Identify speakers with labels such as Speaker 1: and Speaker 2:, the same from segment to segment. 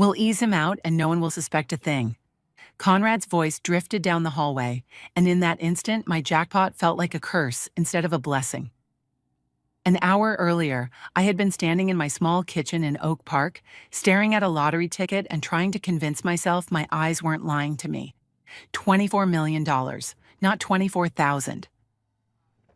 Speaker 1: We'll ease him out and no one will suspect a thing. Conrad's voice drifted down the hallway, and in that instant, my jackpot felt like a curse instead of a blessing. An hour earlier, I had been standing in my small kitchen in Oak Park, staring at a lottery ticket and trying to convince myself my eyes weren't lying to me. $24 million, not 24,000.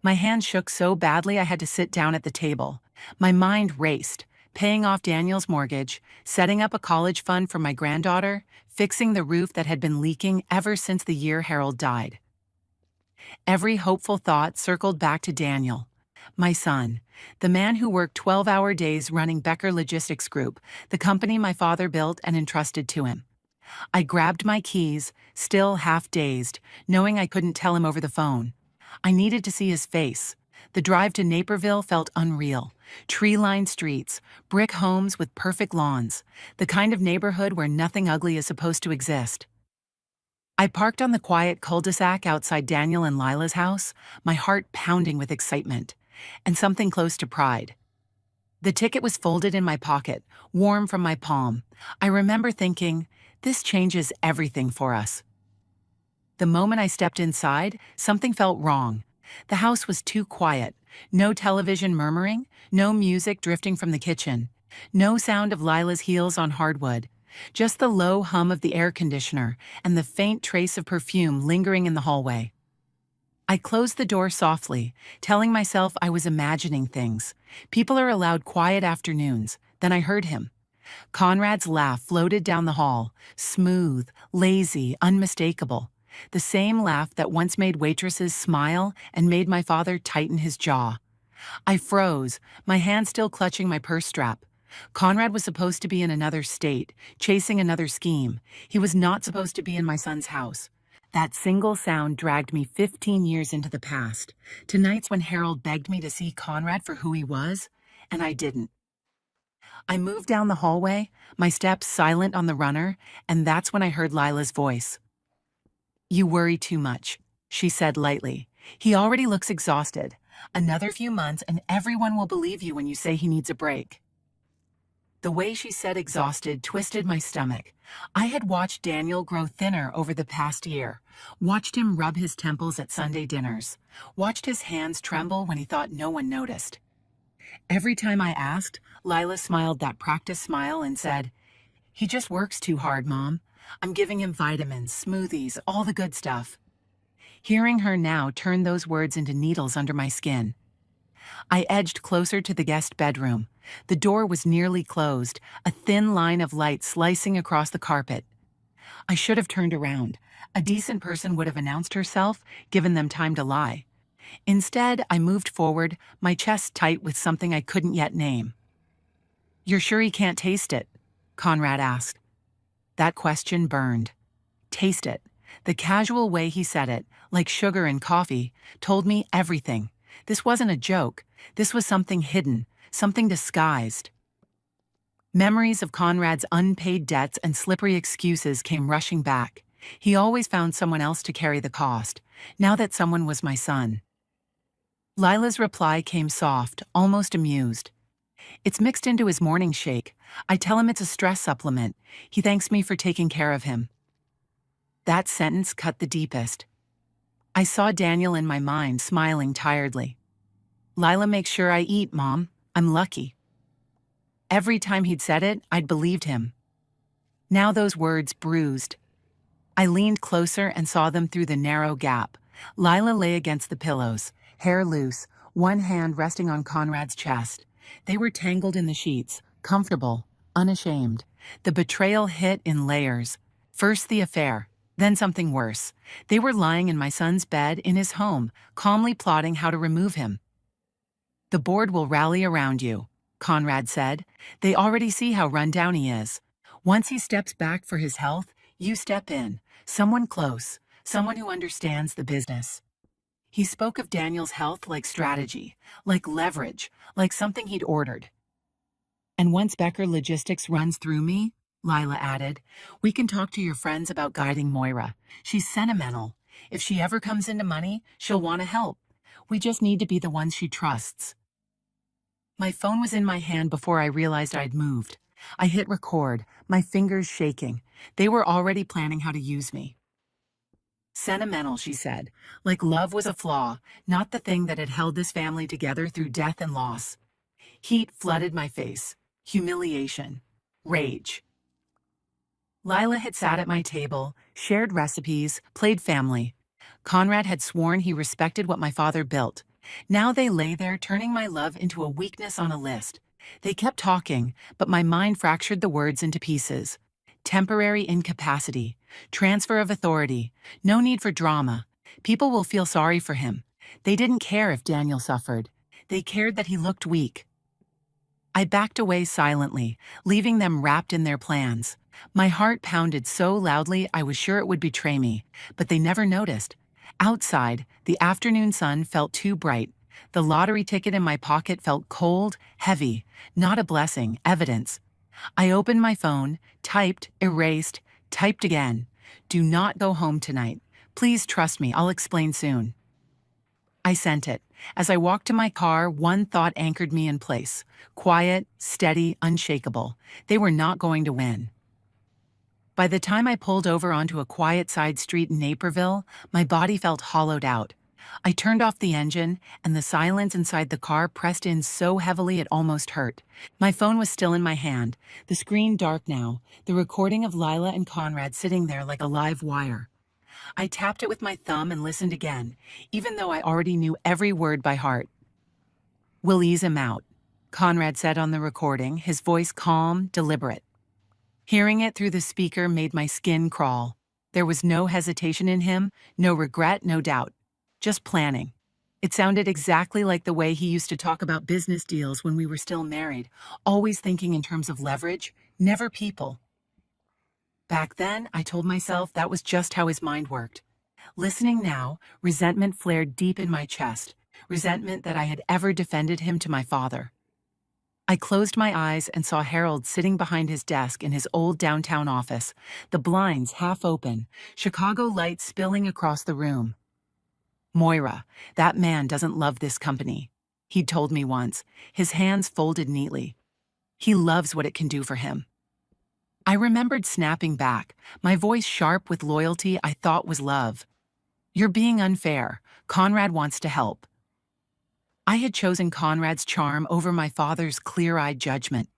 Speaker 1: My hand shook so badly I had to sit down at the table. My mind raced, paying off Daniel's mortgage, setting up a college fund for my granddaughter, fixing the roof that had been leaking ever since the year Harold died. Every hopeful thought circled back to Daniel, my son, the man who worked 12-hour days running Becker Logistics Group, the company my father built and entrusted to him. I grabbed my keys, still half dazed, knowing I couldn't tell him over the phone. I needed to see his face. The drive to Naperville felt unreal. Tree-lined streets, brick homes with perfect lawns, the kind of neighborhood where nothing ugly is supposed to exist. I parked on the quiet cul-de-sac outside Daniel and Lila's house, my heart pounding with excitement, and something close to pride. The ticket was folded in my pocket, warm from my palm. I remember thinking, this changes everything for us. The moment I stepped inside, something felt wrong. The house was too quiet. No television murmuring, no music drifting from the kitchen, no sound of Lila's heels on hardwood, just the low hum of the air conditioner and the faint trace of perfume lingering in the hallway. I closed the door softly, telling myself I was imagining things. People are allowed quiet afternoons. Then I heard him. Conrad's laugh floated down the hall, smooth, lazy, unmistakable. The same laugh that once made waitresses smile and made my father tighten his jaw. I froze, my hand still clutching my purse strap. Conrad was supposed to be in another state, chasing another scheme. He was not supposed to be in my son's house. That single sound dragged me 15 years into the past, to nights when Harold begged me to see Conrad for who he was, and I didn't. I moved down the hallway, my steps silent on the runner, and that's when I heard Lila's voice. "You worry too much," she said lightly. "He already looks exhausted. Another few months and everyone will believe you when you say he needs a break." The way she said exhausted twisted my stomach. I had watched Daniel grow thinner over the past year, watched him rub his temples at Sunday dinners, watched his hands tremble when he thought no one noticed. Every time I asked, Lila smiled that practice smile and said, "He just works too hard, Mom. I'm giving him vitamins, smoothies, all the good stuff." Hearing her now turned those words into needles under my skin. I edged closer to the guest bedroom. The door was nearly closed, a thin line of light slicing across the carpet. I should have turned around. A decent person would have announced herself, given them time to lie. Instead, I moved forward, my chest tight with something I couldn't yet name. "You're sure he can't taste it?" Conrad asked. That question burned. Taste it. The casual way he said it, like sugar in coffee, told me everything. This wasn't a joke. This was something hidden, something disguised. Memories of Conrad's unpaid debts and slippery excuses came rushing back. He always found someone else to carry the cost, now that someone was my son. Lila's reply came soft, almost amused. "It's mixed into his morning shake. I tell him it's a stress supplement. He thanks me for taking care of him." That sentence cut the deepest. I saw Daniel in my mind, smiling tiredly. "Lila makes sure I eat, Mom. I'm lucky." Every time he'd said it, I'd believed him. Now those words bruised. I leaned closer and saw them through the narrow gap. Lila lay against the pillows, hair loose, one hand resting on Conrad's chest. They were tangled in the sheets, comfortable, unashamed. The betrayal hit in layers. First the affair, then something worse. They were lying in my son's bed in his home, calmly plotting how to remove him. "The board will rally around you," Conrad said. "They already see how run down he is. Once he steps back for his health, you step in. Someone close, someone who understands the business." He spoke of Daniel's health like strategy, like leverage, like something he'd ordered. "And once Becker Logistics runs through me," Lila added, "we can talk to your friends about guiding Moira. She's sentimental. If she ever comes into money, she'll want to help. We just need to be the ones she trusts." My phone was in my hand before I realized I'd moved. I hit record, my fingers shaking. They were already planning how to use me. Sentimental, she said, like love was a flaw, not the thing that had held this family together through death and loss. Heat flooded my face. Humiliation. Rage. Lila had sat at my table, shared recipes, played family. Conrad had sworn he respected what my father built. Now they lay there turning my love into a weakness on a list. They kept talking, but my mind fractured the words into pieces. Temporary incapacity, transfer of authority, no need for drama. People will feel sorry for him. They didn't care if Daniel suffered. They cared that he looked weak. I backed away silently, leaving them wrapped in their plans. My heart pounded so loudly I was sure it would betray me, but they never noticed. Outside, the afternoon sun felt too bright. The lottery ticket in my pocket felt cold, heavy, not a blessing, evidence. I opened my phone, typed, erased, typed again. Do not go home tonight. Please trust me, I'll explain soon. I sent it. As I walked to my car, one thought anchored me in place. Quiet, steady, unshakable. They were not going to win. By the time I pulled over onto a quiet side street in Naperville, my body felt hollowed out. I turned off the engine, and the silence inside the car pressed in so heavily it almost hurt. My phone was still in my hand, the screen dark now, the recording of Lila and Conrad sitting there like a live wire. I tapped it with my thumb and listened again, even though I already knew every word by heart. "We'll ease him out," Conrad said on the recording, his voice calm, deliberate. Hearing it through the speaker made my skin crawl. There was no hesitation in him, no regret, no doubt. Just planning. It sounded exactly like the way he used to talk about business deals when we were still married, always thinking in terms of leverage, never people. Back then, I told myself that was just how his mind worked. Listening now, resentment flared deep in my chest, resentment that I had ever defended him to my father. I closed my eyes and saw Harold sitting behind his desk in his old downtown office, the blinds half open, Chicago light spilling across the room. "Moira, that man doesn't love this company," he'd told me once, his hands folded neatly. "He loves what it can do for him." I remembered snapping back, my voice sharp with loyalty I thought was love. "You're being unfair. Conrad wants to help." I had chosen Conrad's charm over my father's clear-eyed judgment.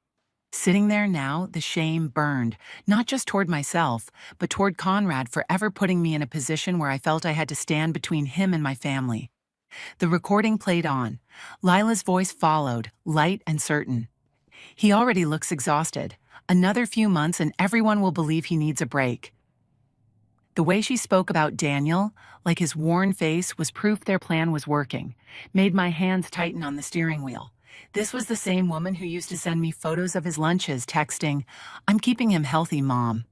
Speaker 1: Sitting there now, the shame burned, not just toward myself, but toward Conrad for ever putting me in a position where I felt I had to stand between him and my family. The recording played on. Lila's voice followed, light and certain. "He already looks exhausted. Another few months and everyone will believe he needs a break." The way she spoke about Daniel, like his worn face, was proof their plan was working, made my hands tighten on the steering wheel. This was the same woman who used to send me photos of his lunches, texting, "I'm keeping him healthy, Mom."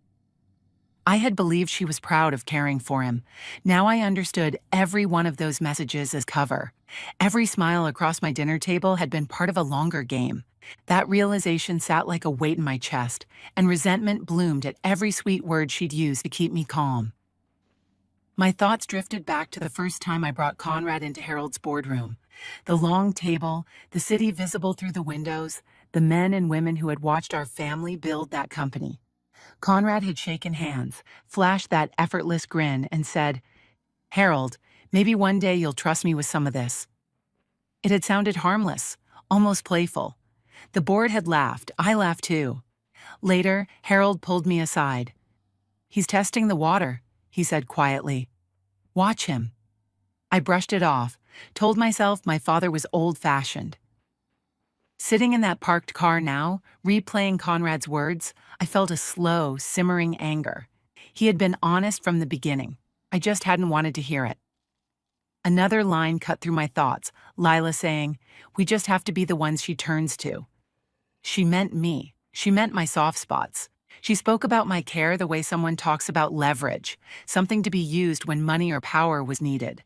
Speaker 1: I had believed she was proud of caring for him. Now I understood every one of those messages as cover. Every smile across my dinner table had been part of a longer game. That realization sat like a weight in my chest, and resentment bloomed at every sweet word she'd used to keep me calm. My thoughts drifted back to the first time I brought Conrad into Harold's boardroom. The long table, the city visible through the windows, the men and women who had watched our family build that company. Conrad had shaken hands, flashed that effortless grin, and said, "Harold, maybe one day you'll trust me with some of this." It had sounded harmless, almost playful. The board had laughed. I laughed too. Later, Harold pulled me aside. "He's testing the water," he said quietly. "Watch him." I brushed it off, told myself my father was old-fashioned. Sitting in that parked car now, replaying Conrad's words, I felt a slow, simmering anger. He had been honest from the beginning. I just hadn't wanted to hear it. Another line cut through my thoughts, Lila saying, "We just have to be the ones she turns to." She meant me. She meant my soft spots. She spoke about my care the way someone talks about leverage, something to be used when money or power was needed.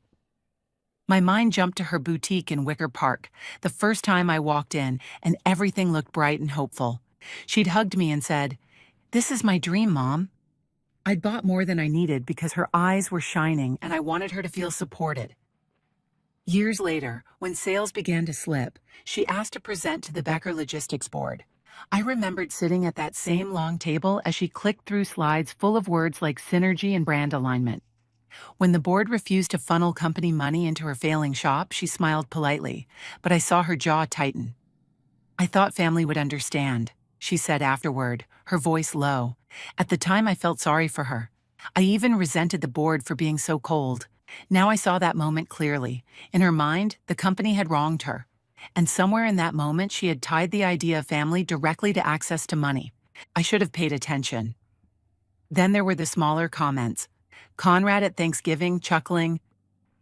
Speaker 1: My mind jumped to her boutique in Wicker Park, the first time I walked in, and everything looked bright and hopeful. She'd hugged me and said, "This is my dream, Mom." I'd bought more than I needed because her eyes were shining and I wanted her to feel supported. Years later, when sales began to slip, she asked to present to the Becker Logistics Board. I remembered sitting at that same long table as she clicked through slides full of words like synergy and brand alignment. When the board refused to funnel company money into her failing shop, she smiled politely, but I saw her jaw tighten. "I thought family would understand," she said afterward, her voice low. At the time, I felt sorry for her. I even resented the board for being so cold. Now I saw that moment clearly. In her mind, the company had wronged her. And somewhere in that moment, she had tied the idea of family directly to access to money. I should have paid attention. Then there were the smaller comments. Conrad at Thanksgiving, chuckling,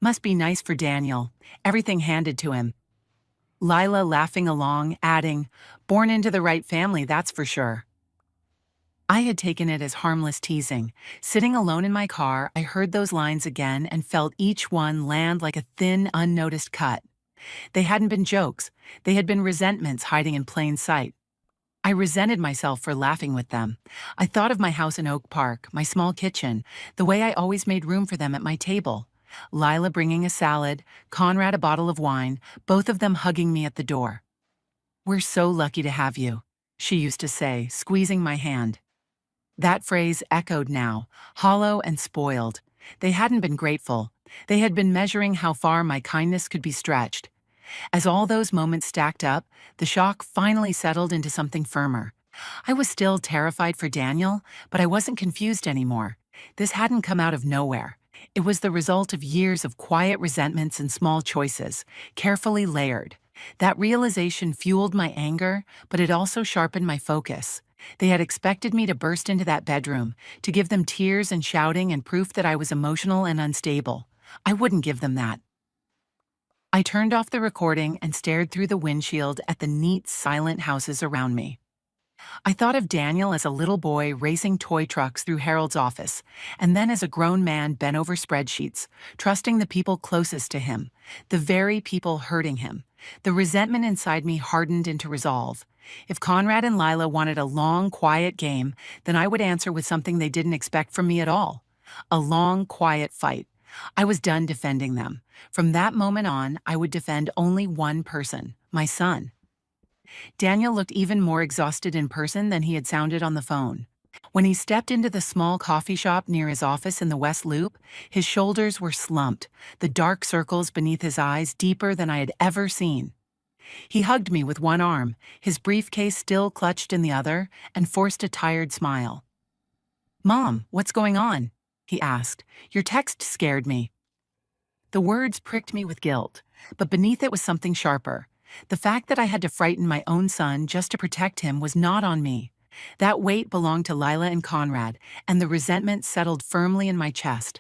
Speaker 1: "Must be nice for Daniel. Everything handed to him." Lila laughing along, adding, "Born into the right family, that's for sure." I had taken it as harmless teasing. Sitting alone in my car, I heard those lines again and felt each one land like a thin, unnoticed cut. They hadn't been jokes. They had been resentments hiding in plain sight. I resented myself for laughing with them. I thought of my house in Oak Park, my small kitchen, the way I always made room for them at my table. Lila bringing a salad, Conrad a bottle of wine, both of them hugging me at the door. "We're so lucky to have you," she used to say, squeezing my hand. That phrase echoed now, hollow and spoiled. They hadn't been grateful. They had been measuring how far my kindness could be stretched. As all those moments stacked up, the shock finally settled into something firmer. I was still terrified for Daniel, but I wasn't confused anymore. This hadn't come out of nowhere. It was the result of years of quiet resentments and small choices, carefully layered. That realization fueled my anger, but it also sharpened my focus. They had expected me to burst into that bedroom, to give them tears and shouting and proof that I was emotional and unstable. I wouldn't give them that. I turned off the recording and stared through the windshield at the neat, silent houses around me. I thought of Daniel as a little boy racing toy trucks through Harold's office, and then as a grown man bent over spreadsheets, trusting the people closest to him, the very people hurting him. The resentment inside me hardened into resolve. If Conrad and Lila wanted a long, quiet game, then I would answer with something they didn't expect from me at all. A long, quiet fight. I was done defending them. From that moment on, I would defend only one person, my son. Daniel looked even more exhausted in person than he had sounded on the phone. When he stepped into the small coffee shop near his office in the West Loop, his shoulders were slumped, the dark circles beneath his eyes deeper than I had ever seen. He hugged me with one arm, his briefcase still clutched in the other, and forced a tired smile. "Mom, what's going on?" he asked. "Your text scared me." The words pricked me with guilt, but beneath it was something sharper. The fact that I had to frighten my own son just to protect him was not on me. That weight belonged to Lila and Conrad, and the resentment settled firmly in my chest.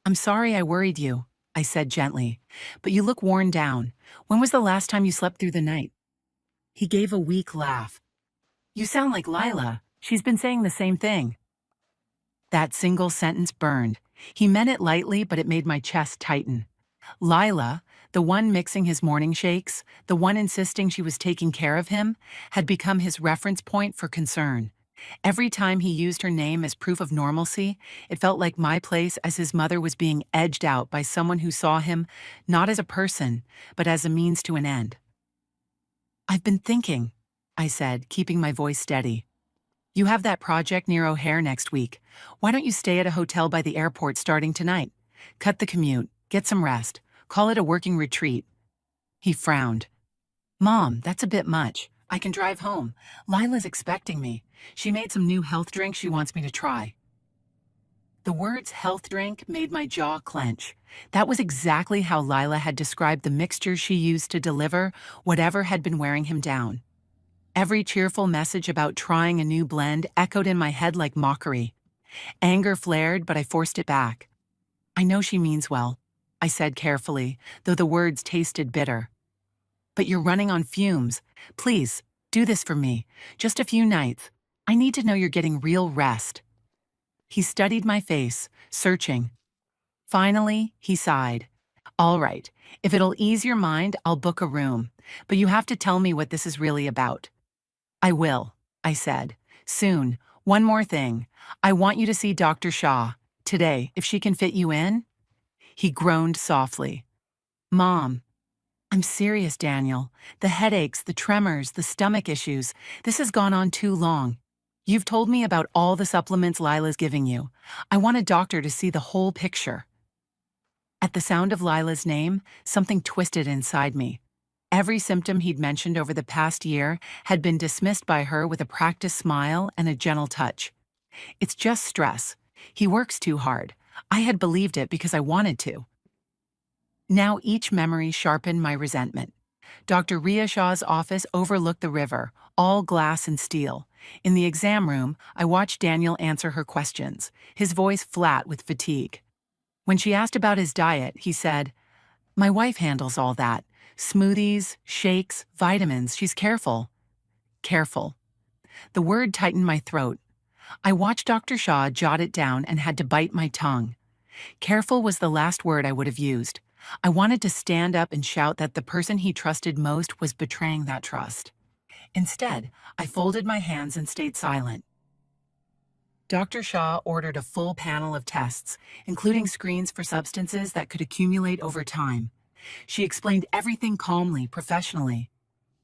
Speaker 1: "I'm sorry I worried you," I said gently, "but you look worn down. When was the last time you slept through the night?" He gave a weak laugh. "You sound like Lila. She's been saying the same thing." That single sentence burned. He meant it lightly, but it made my chest tighten. Lila, the one mixing his morning shakes, the one insisting she was taking care of him, had become his reference point for concern. Every time he used her name as proof of normalcy, it felt like my place as his mother was being edged out by someone who saw him not as a person, but as a means to an end. "I've been thinking," I said, keeping my voice steady. "You have that project near O'Hare next week. Why don't you stay at a hotel by the airport starting tonight? Cut the commute, get some rest, call it a working retreat." He frowned. "Mom, that's a bit much. I can drive home. Lila's expecting me. She made some new health drink she wants me to try." The words health drink made my jaw clench. That was exactly how Lila had described the mixture she used to deliver whatever had been wearing him down. Every cheerful message about trying a new blend echoed in my head like mockery. Anger flared, but I forced it back. "I know she means well," I said carefully, though the words tasted bitter. "But you're running on fumes. Please, do this for me. Just a few nights. I need to know you're getting real rest." He studied my face, searching. Finally, he sighed. "All right, if it'll ease your mind, I'll book a room. But you have to tell me what this is really about." "I will," I said. "Soon. One more thing. I want you to see Dr. Shaw. Today, if she can fit you in." He groaned softly. "Mom." I'm serious, Daniel. The headaches, the tremors, the stomach issues. This has gone on too long. You've told me about all the supplements Lila's giving you. I want a doctor to see the whole picture. At the sound of Lila's name, something twisted inside me. Every symptom he'd mentioned over the past year had been dismissed by her with a practiced smile and a gentle touch. It's just stress. He works too hard. I had believed it because I wanted to. Now each memory sharpened my resentment. Dr. Riashaw's office overlooked the river, all glass and steel. In the exam room, I watched Daniel answer her questions, his voice flat with fatigue. When she asked about his diet, he said, "My wife handles all that. Smoothies, shakes, vitamins, she's careful." Careful. The word tightened my throat. I watched Dr. Shaw jot it down and had to bite my tongue. Careful was the last word I would have used. I wanted to stand up and shout that the person he trusted most was betraying that trust. Instead, I folded my hands and stayed silent. Dr. Shaw ordered a full panel of tests, including screens for substances that could accumulate over time. She explained everything calmly, professionally.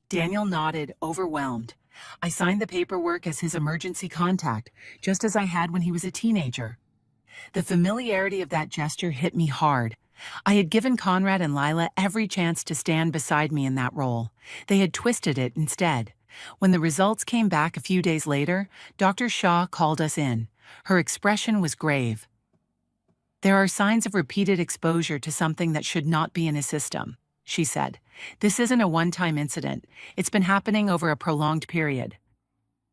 Speaker 1: Daniel nodded, overwhelmed. I signed the paperwork as his emergency contact, just as I had when he was a teenager. The familiarity of that gesture hit me hard. I had given Conrad and Lila every chance to stand beside me in that role. They had twisted it instead. When the results came back a few days later, Dr. Shaw called us in. Her expression was grave. "There are signs of repeated exposure to something that should not be in his system," she said. "This isn't a one-time incident. It's been happening over a prolonged period."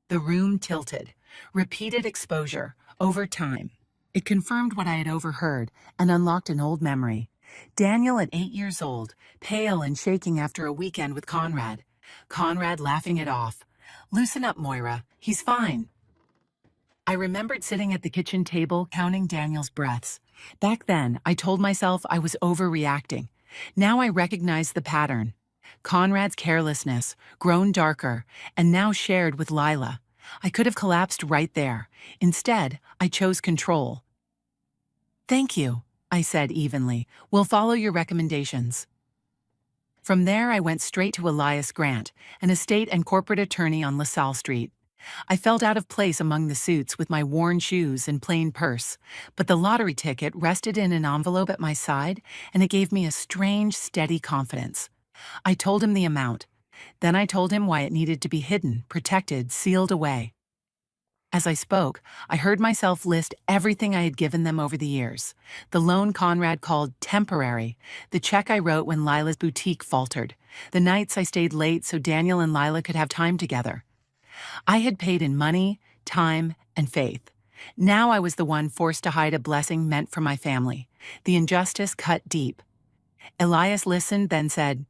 Speaker 1: The room tilted. Repeated exposure, over time. It confirmed what I had overheard and unlocked an old memory. Daniel at 8 years old, pale and shaking after a weekend with Conrad. Conrad laughing it off. "Loosen up, Moira. He's fine." I remembered sitting at the kitchen table counting Daniel's breaths. Back then, I told myself I was overreacting. Now I recognized the pattern. Conrad's carelessness, grown darker, and now shared with Lila. I could have collapsed right there. Instead, I chose control. "Thank you," I said evenly. "We'll follow your recommendations." From there, I went straight to Elias Grant, an estate and corporate attorney on LaSalle Street. I felt out of place among the suits with my worn shoes and plain purse, but the lottery ticket rested in an envelope at my side, and it gave me a strange, steady confidence. I told him the amount. Then I told him why it needed to be hidden, protected, sealed away. As I spoke, I heard myself list everything I had given them over the years. The loan Conrad called temporary, the check I wrote when Lila's boutique faltered, the nights I stayed late so Daniel and Lila could have time together. I had paid in money, time, and faith. Now I was the one forced to hide a blessing meant for my family. The injustice cut deep. Elias listened, then said,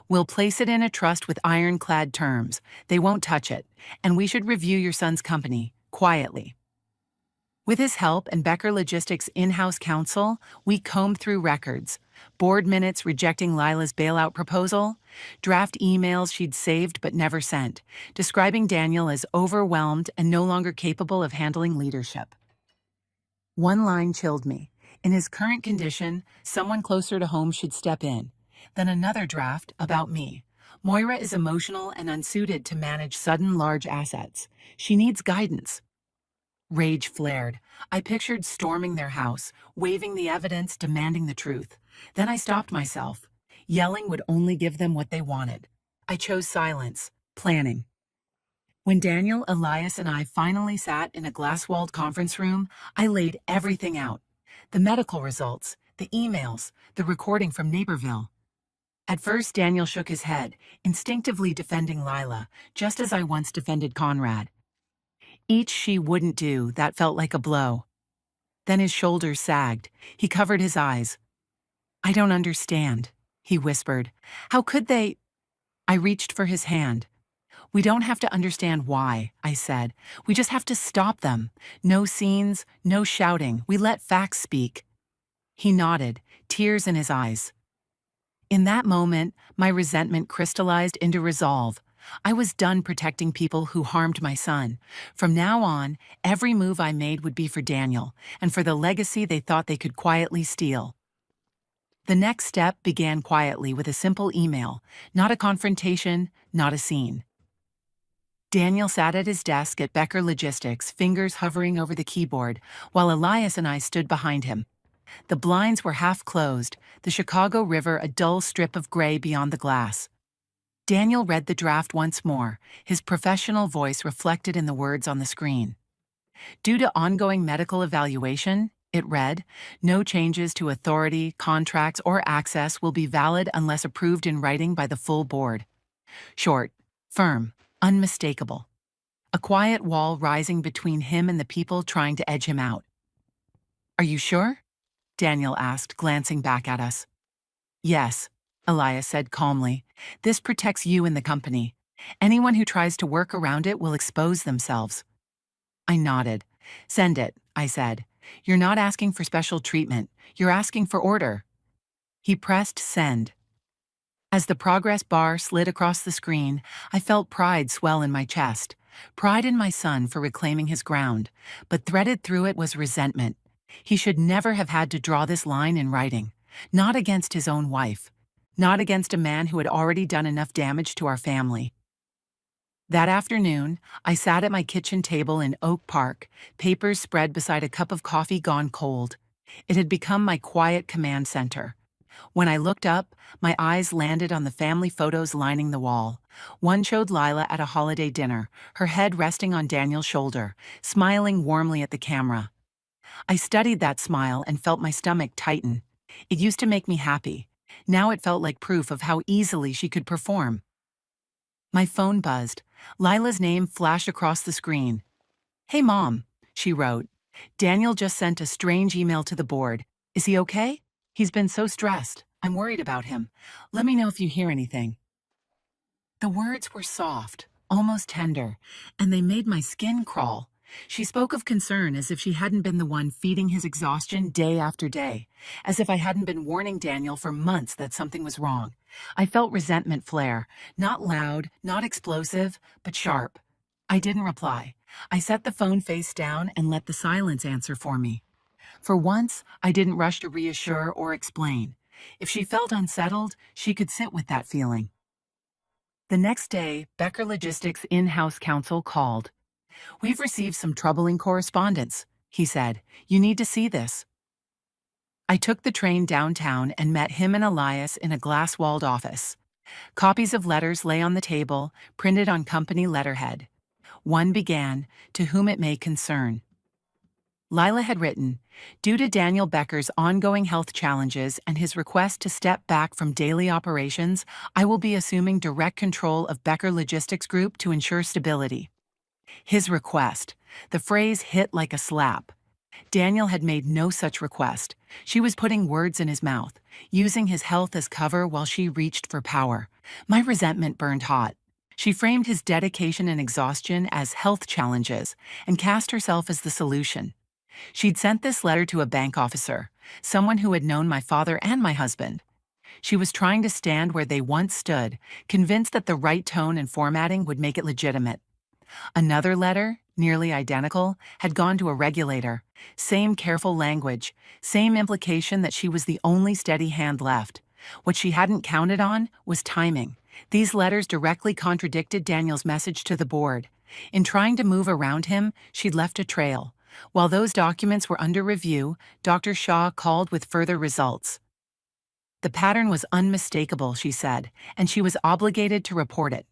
Speaker 1: "We'll place it in a trust with ironclad terms. They won't touch it, and we should review your son's company, quietly." With his help and Becker Logistics' in-house counsel, we combed through records, board minutes rejecting Lila's bailout proposal, draft emails she'd saved but never sent, describing Daniel as overwhelmed and no longer capable of handling leadership. One line chilled me. In his current condition, someone closer to home should step in. Then another draft about me. Moira is emotional and unsuited to manage sudden large assets. She needs guidance. Rage flared. I pictured storming their house, waving the evidence, demanding the truth. Then I stopped myself. Yelling would only give them what they wanted. I chose silence, planning. When Daniel, Elias, and I finally sat in a glass-walled conference room, I laid everything out. The medical results, the emails, the recording from Naperville. At first, Daniel shook his head, instinctively defending Lila, just as I once defended Conrad. Each she wouldn't do, that felt like a blow. Then his shoulders sagged. He covered his eyes. "I don't understand," he whispered. "How could they—" I reached for his hand. "We don't have to understand why," I said. "We just have to stop them. No scenes, no shouting. We let facts speak." He nodded, tears in his eyes. In that moment, my resentment crystallized into resolve. I was done protecting people who harmed my son. From now on, every move I made would be for Daniel, and for the legacy they thought they could quietly steal. The next step began quietly with a simple email, not a confrontation, not a scene. Daniel sat at his desk at Becker Logistics, fingers hovering over the keyboard, while Elias and I stood behind him. The blinds were half closed, the Chicago River a dull strip of gray beyond the glass. Daniel read the draft once more, his professional voice reflected in the words on the screen. Due to ongoing medical evaluation, it read, no changes to authority, contracts, or access will be valid unless approved in writing by the full board. Short, firm, unmistakable. A quiet wall rising between him and the people trying to edge him out. Are you sure? Daniel asked, glancing back at us. Yes, Elias said calmly. This protects you and the company. Anyone who tries to work around it will expose themselves. I nodded. Send it, I said. You're not asking for special treatment. You're asking for order. He pressed send. As the progress bar slid across the screen, I felt pride swell in my chest. Pride in my son for reclaiming his ground. But threaded through it was resentment. He should never have had to draw this line in writing. Not against his own wife. Not against a man who had already done enough damage to our family. That afternoon, I sat at my kitchen table in Oak Park, papers spread beside a cup of coffee gone cold. It had become my quiet command center. When I looked up, my eyes landed on the family photos lining the wall. One showed Lila at a holiday dinner, her head resting on Daniel's shoulder, smiling warmly at the camera. I studied that smile and felt my stomach tighten. It used to make me happy. Now it felt like proof of how easily she could perform. My phone buzzed. Lila's name flashed across the screen. Hey Mom, she wrote. Daniel just sent a strange email to the board. Is he okay? He's been so stressed. I'm worried about him. Let me know if you hear anything. The words were soft, almost tender, and they made my skin crawl. She spoke of concern as if she hadn't been the one feeding his exhaustion day after day, as if I hadn't been warning Daniel for months that something was wrong. I felt resentment flare, not loud, not explosive, but sharp. I didn't reply. I set the phone face down and let the silence answer for me. For once, I didn't rush to reassure or explain. If she felt unsettled, she could sit with that feeling. The next day, Becker Logistics in-house counsel called. We've received some troubling correspondence, he said. You need to see this. I took the train downtown and met him and Elias in a glass-walled office. Copies of letters lay on the table, printed on company letterhead. One began, "To whom it may concern." Lila had written, due to Daniel Becker's ongoing health challenges and his request to step back from daily operations, I will be assuming direct control of Becker Logistics Group to ensure stability. His request. The phrase hit like a slap. Daniel had made no such request. She was putting words in his mouth, using his health as cover while she reached for power. My resentment burned hot. She framed his dedication and exhaustion as health challenges and cast herself as the solution. She'd sent this letter to a bank officer, someone who had known my father and my husband. She was trying to stand where they once stood, convinced that the right tone and formatting would make it legitimate. Another letter, nearly identical, had gone to a regulator. Same careful language, same implication that she was the only steady hand left. What she hadn't counted on was timing. These letters directly contradicted Daniel's message to the board. In trying to move around him, she'd left a trail. While those documents were under review, Dr. Shaw called with further results. The pattern was unmistakable, she said, and she was obligated to report it.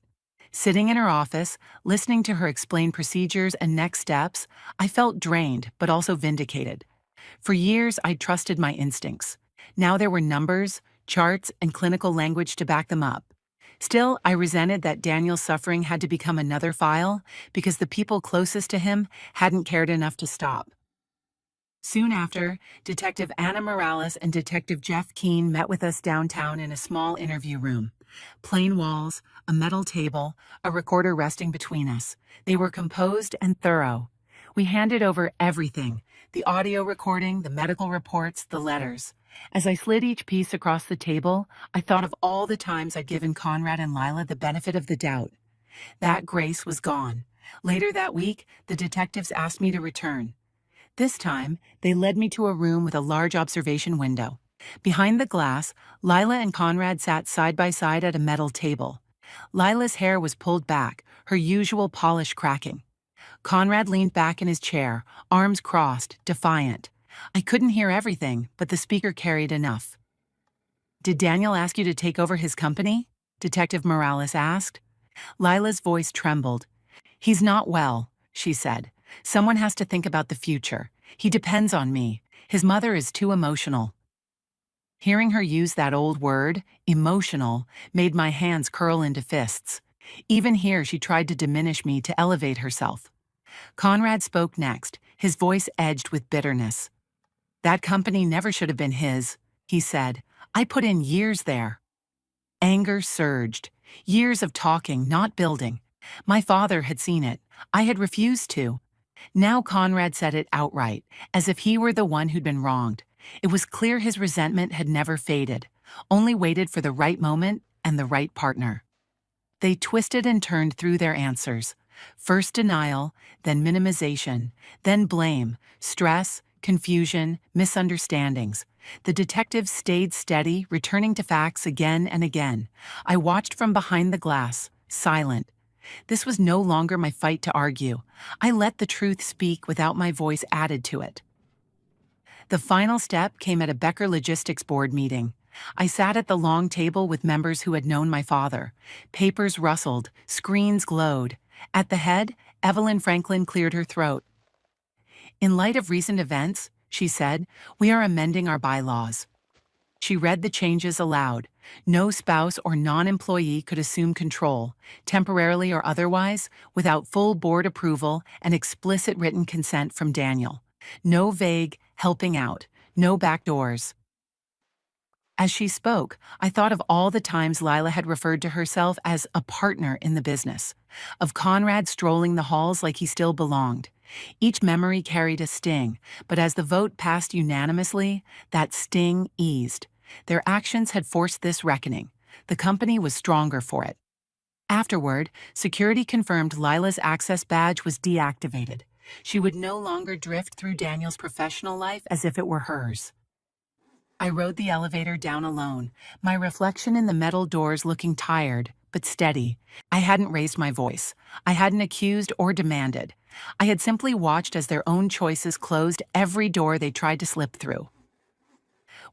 Speaker 1: Sitting in her office, listening to her explain procedures and next steps, I felt drained but also vindicated. For years, I'd trusted my instincts. Now there were numbers, charts, and clinical language to back them up. Still, I resented that Daniel's suffering had to become another file because the people closest to him hadn't cared enough to stop. Soon after, Detective Anna Morales and Detective Jeff Keene met with us downtown in a small interview room. Plain walls, a metal table, a recorder resting between us. They were composed and thorough. We handed over everything, the audio recording, the medical reports, the letters. As I slid each piece across the table, I thought of all the times I'd given Conrad and Lila the benefit of the doubt. That grace was gone. Later that week, the detectives asked me to return. This time, they led me to a room with a large observation window. Behind the glass, Lila and Conrad sat side by side at a metal table. Lila's hair was pulled back, her usual polish cracking. Conrad leaned back in his chair, arms crossed, defiant. I couldn't hear everything, but the speaker carried enough. "Did Daniel ask you to take over his company?" Detective Morales asked. Lila's voice trembled. "He's not well," she said. "Someone has to think about the future. He depends on me. His mother is too emotional." Hearing her use that old word, emotional, made my hands curl into fists. Even here she tried to diminish me to elevate herself. Conrad spoke next, his voice edged with bitterness. "That company never should have been his," he said. "I put in years there." Anger surged. Years of talking, not building. My father had seen it. I had refused to. Now Conrad said it outright, as if he were the one who'd been wronged. It was clear his resentment had never faded, only waited for the right moment and the right partner. They twisted and turned through their answers. First denial, then minimization, then blame, stress, confusion, misunderstandings. The detectives stayed steady, returning to facts again and again. I watched from behind the glass, silent. This was no longer my fight to argue. I let the truth speak without my voice added to it. The final step came at a Becker Logistics Board meeting. I sat at the long table with members who had known my father. Papers rustled, screens glowed. At the head, Evelyn Franklin cleared her throat. "In light of recent events," she said, "we are amending our bylaws." She read the changes aloud. No spouse or non-employee could assume control, temporarily or otherwise, without full board approval and explicit written consent from Daniel. No vague helping out, no backdoors. As she spoke, I thought of all the times Lila had referred to herself as a partner in the business, of Conrad strolling the halls like he still belonged. Each memory carried a sting, but as the vote passed unanimously, that sting eased. Their actions had forced this reckoning. The company was stronger for it. Afterward, security confirmed Lila's access badge was deactivated. She would no longer drift through Daniel's professional life as if it were hers. I rode the elevator down alone, my reflection in the metal doors looking tired, but steady. I hadn't raised my voice. I hadn't accused or demanded. I had simply watched as their own choices closed every door they tried to slip through.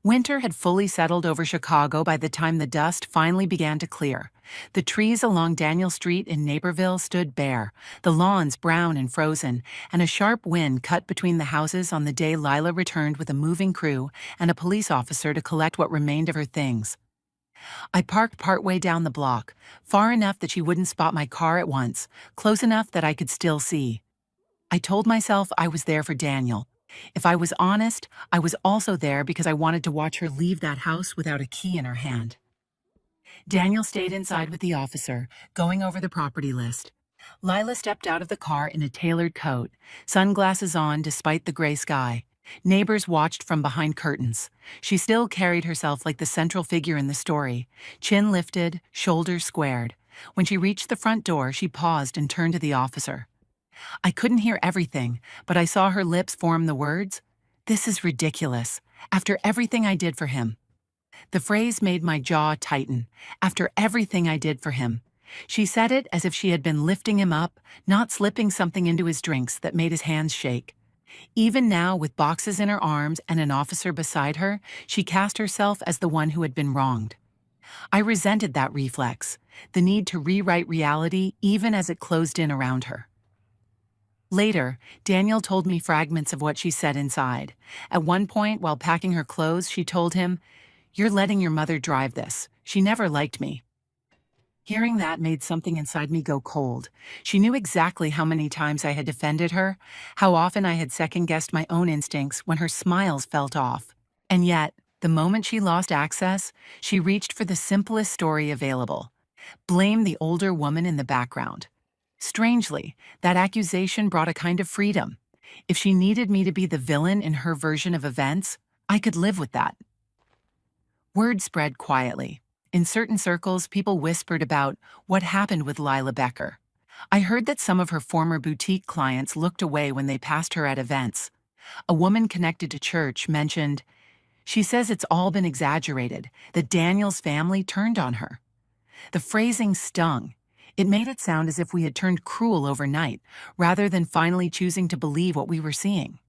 Speaker 1: Winter had fully settled over Chicago by the time the dust finally began to clear. The trees along Daniel Street in Naperville stood bare, the lawns brown and frozen, and a sharp wind cut between the houses on the day Lila returned with a moving crew and a police officer to collect what remained of her things. I parked partway down the block, far enough that she wouldn't spot my car at once, close enough that I could still see. I told myself I was there for Daniel. If I was honest, I was also there because I wanted to watch her leave that house without a key in her hand. Daniel stayed inside with the officer, going over the property list. Lila stepped out of the car in a tailored coat, sunglasses on despite the gray sky. Neighbors watched from behind curtains. She still carried herself like the central figure in the story, chin lifted, shoulders squared. When she reached the front door, she paused and turned to the officer. I couldn't hear everything, but I saw her lips form the words, "This is ridiculous. After everything I did for him." The phrase made my jaw tighten. After everything I did for him. She said it as if she had been lifting him up, not slipping something into his drinks that made his hands shake. Even now, with boxes in her arms and an officer beside her, she cast herself as the one who had been wronged. I resented that reflex, the need to rewrite reality even as it closed in around her. Later, Daniel told me fragments of what she said inside. At one point, while packing her clothes, she told him, "You're letting your mother drive this. She never liked me." Hearing that made something inside me go cold. She knew exactly how many times I had defended her, how often I had second-guessed my own instincts when her smiles felt off. And yet, the moment she lost access, she reached for the simplest story available. Blame the older woman in the background. Strangely, that accusation brought a kind of freedom. If she needed me to be the villain in her version of events, I could live with that. Word spread quietly. In certain circles, people whispered about what happened with Lila Becker. I heard that some of her former boutique clients looked away when they passed her at events. A woman connected to church mentioned, She says it's all been exaggerated, that Daniel's family turned on her. The phrasing stung. It made it sound as if we had turned cruel overnight, rather than finally choosing to believe what we were seeing.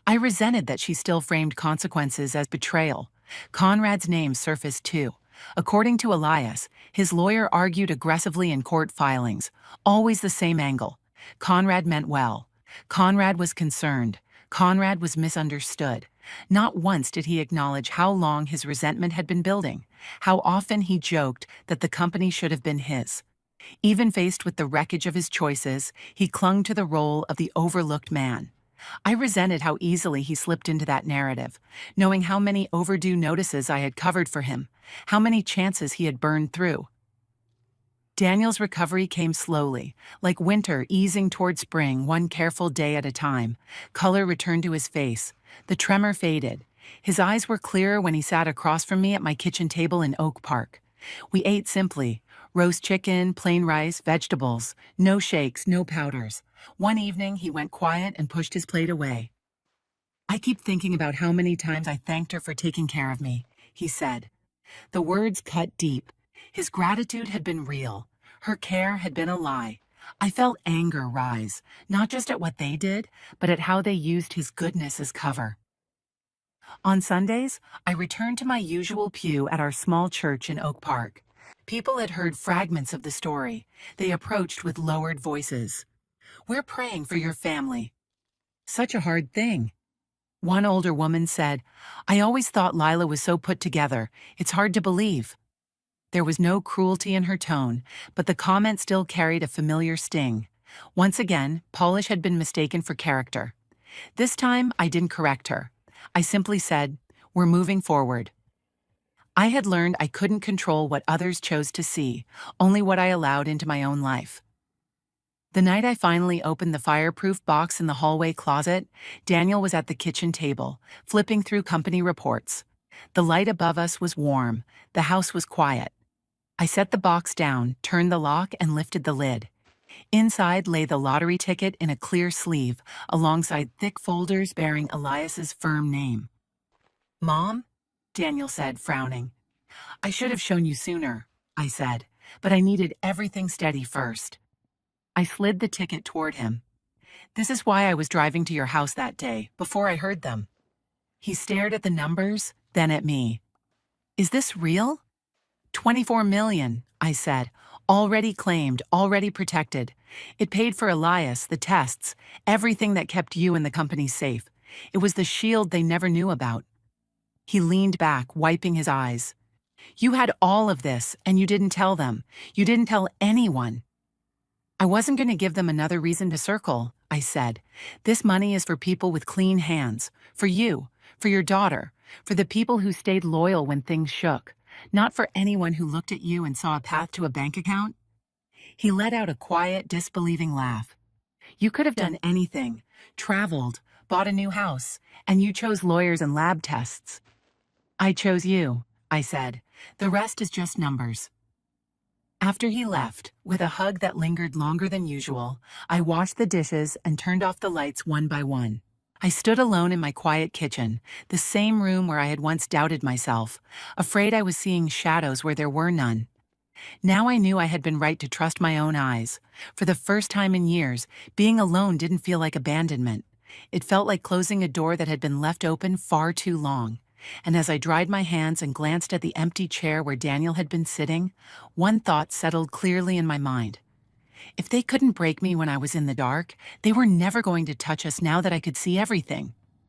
Speaker 1: I resented that she still framed consequences as betrayal. Conrad's name surfaced too. According to Elias, his lawyer argued aggressively in court filings, always the same angle. Conrad meant well. Conrad was concerned. Conrad was misunderstood. Not once did he acknowledge how long his resentment had been building, how often he joked that the company should have been his. Even faced with the wreckage of his choices, he clung to the role of the overlooked man. I resented how easily he slipped into that narrative, knowing how many overdue notices I had covered for him, how many chances he had burned through. Daniel's recovery came slowly, like winter easing toward spring, one careful day at a time. Color returned to his face. The tremor faded. His eyes were clearer when he sat across from me at my kitchen table in Oak Park. We ate simply: roast chicken, plain rice, vegetables, no shakes, no powders. One evening, he went quiet and pushed his plate away. "I keep thinking about how many times I thanked her for taking care of me," he said. The words cut deep. His gratitude had been real. Her care had been a lie. I felt anger rise, not just at what they did, but at how they used his goodness as cover. On Sundays, I returned to my usual pew at our small church in Oak Park. People had heard fragments of the story. They approached with lowered voices. "We're praying for your family." "Such a hard thing." One older woman said, "I always thought Lila was so put together. It's hard to believe." There was no cruelty in her tone, but the comment still carried a familiar sting. Once again, polish had been mistaken for character. This time, I didn't correct her. I simply said, "We're moving forward." I had learned I couldn't control what others chose to see, only what I allowed into my own life. The night I finally opened the fireproof box in the hallway closet, Daniel was at the kitchen table, flipping through company reports. The light above us was warm. The house was quiet. I set the box down, turned the lock, and lifted the lid. Inside lay the lottery ticket in a clear sleeve, alongside thick folders bearing Elias's firm name. "Mom?" Daniel said, frowning. "I should have shown you sooner," I said, "but I needed everything steady first." I slid the ticket toward him. "This is why I was driving to your house that day, before I heard them." He stared at the numbers, then at me. "Is this real?" 24 million, I said. "Already claimed, already protected. It paid for Elias, the tests, everything that kept you and the company safe. It was the shield they never knew about." He leaned back, wiping his eyes. "You had all of this, and you didn't tell them. You didn't tell anyone." "I wasn't going to give them another reason to circle," I said. "This money is for people with clean hands. For you, for your daughter, for the people who stayed loyal when things shook. Not for anyone who looked at you and saw a path to a bank account." He let out a quiet, disbelieving laugh. "You could have done anything. Traveled, bought a new house, and you chose lawyers and lab tests." "I chose you," I said. "The rest is just numbers." After he left, with a hug that lingered longer than usual, I washed the dishes and turned off the lights one by one. I stood alone in my quiet kitchen, the same room where I had once doubted myself, afraid I was seeing shadows where there were none. Now I knew I had been right to trust my own eyes. For the first time in years, being alone didn't feel like abandonment. It felt like closing a door that had been left open far too long. And as I dried my hands and glanced at the empty chair where Daniel had been sitting, one thought settled clearly in my mind. If they couldn't break me when I was in the dark, they were never going to touch us now that I could see everything.